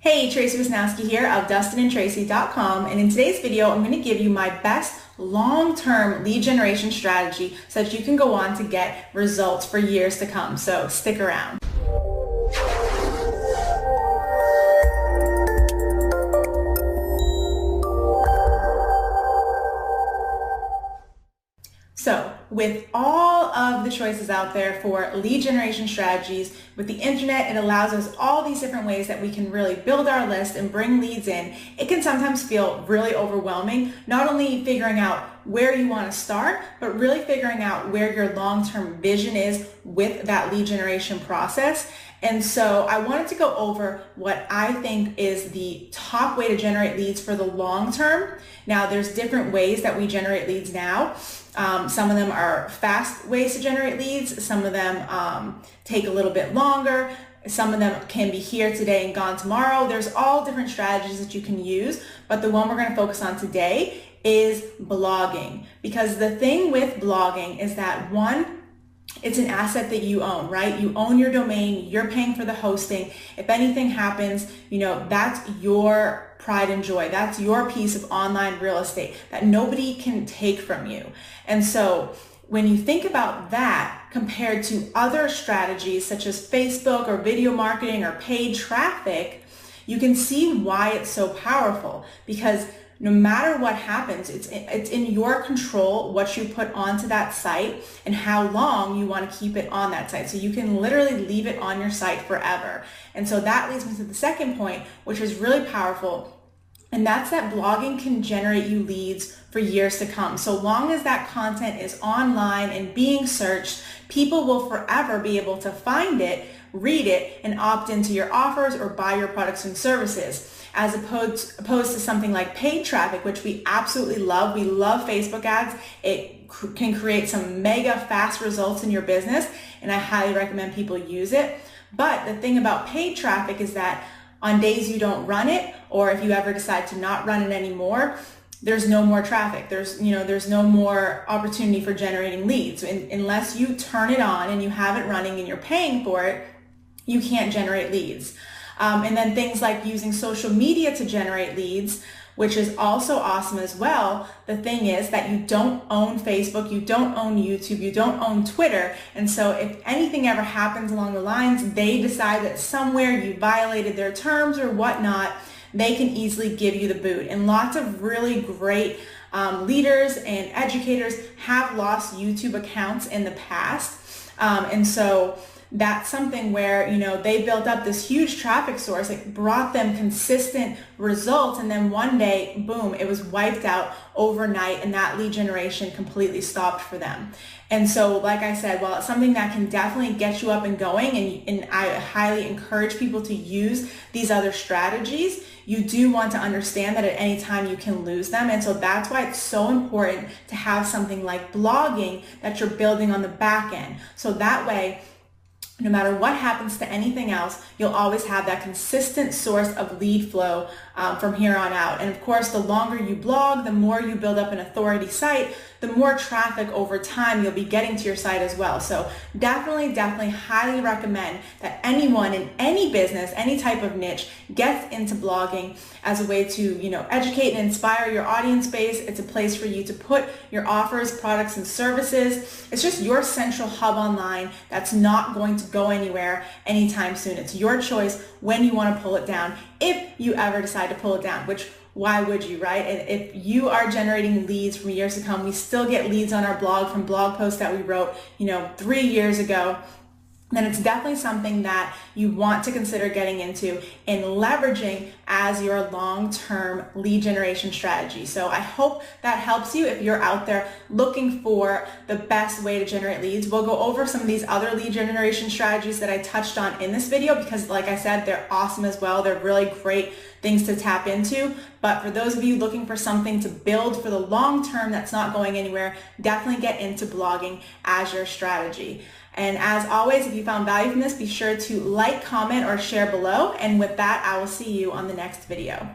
Hey, Tracy Wisnowski here of DustinandTracy.com, and in today's video I'm going to give you my best long-term lead generation strategy so that you can go on to get results for years to come. So stick around. So with all of the choices out there for lead generation strategies, with the internet, it allows us all these different ways that we can really build our list and bring leads in. It can sometimes feel really overwhelming, not only figuring out where you want to start, but really figuring out where your long-term vision is with that lead generation process. And so I wanted to go over what I think is the top way to generate leads for the long term. Now, there's different ways that we generate leads now. Some of them are fast ways to generate leads. Some of them take a little bit longer. Some of them can be here today and gone tomorrow. There's all different strategies that you can use, but the one we're going to focus on today is blogging. Because the thing with blogging is that, one, it's an asset that you own, right? You own your domain, you're paying for the hosting. If anything happens, that's your pride and joy. That's your piece of online real estate that nobody can take from you. And so when you think about that compared to other strategies such as Facebook or video marketing or paid traffic, you can see why it's so powerful, because no matter what happens, it's in your control what you put onto that site and how long you want to keep it on that site. So you can literally leave it on your site forever. And so that leads me to the second point, which is really powerful. And that's that blogging can generate you leads for years to come. So long as that content is online and being searched, people will forever be able to find it, read it, and opt into your offers or buy your products and services. As opposed to something like paid traffic, which we absolutely love. We love Facebook ads. It can create some mega fast results in your business, and I highly recommend people use it. But the thing about paid traffic is that on days you don't run it, or if you ever decide to not run it anymore, there's no more traffic. There's no more opportunity for generating leads. Unless you turn it on and you have it running and you're paying for it, you can't generate leads. And then things like using social media to generate leads, which is also awesome as well. The thing is that you don't own Facebook, you don't own YouTube, you don't own Twitter. And so if anything ever happens along the lines, they decide that somewhere you violated their terms or whatnot, they can easily give you the boot. And lots of really great leaders and educators have lost YouTube accounts in the past. And so that's something where, they built up this huge traffic source. It brought them consistent results. And then one day, boom, it was wiped out overnight and that lead generation completely stopped for them. And so, like I said, while it's something that can definitely get you up and going, and I highly encourage people to use these other strategies, you do want to understand that at any time you can lose them. And so that's why it's so important to have something like blogging that you're building on the back end. So that way, no matter what happens to anything else, you'll always have that consistent source of lead flow from here on out. And of course, the longer you blog, the more you build up an authority site, the more traffic over time you'll be getting to your site as well. So definitely highly recommend that anyone in any business, any type of niche, gets into blogging as a way to, educate and inspire your audience base. It's a place for you to put your offers, products, and services. It's just your central hub online that's not going to go anywhere anytime soon. It's your choice when you want to pull it down, if you ever decide to pull it down, which why would you, right? And if you are generating leads from years to come, we still get leads on our blog from blog posts that we wrote, 3 years ago. Then it's definitely something that you want to consider getting into and leveraging as your long-term lead generation strategy. So I hope that helps you if you're out there looking for the best way to generate leads. We'll go over some of these other lead generation strategies that I touched on in this video because, like I said, they're awesome as well. They're really great things to tap into. But for those of you looking for something to build for the long term that's not going anywhere, definitely get into blogging as your strategy. And as always, if you found value from this, be sure to like, comment, or share below. And with that, I will see you on the next video.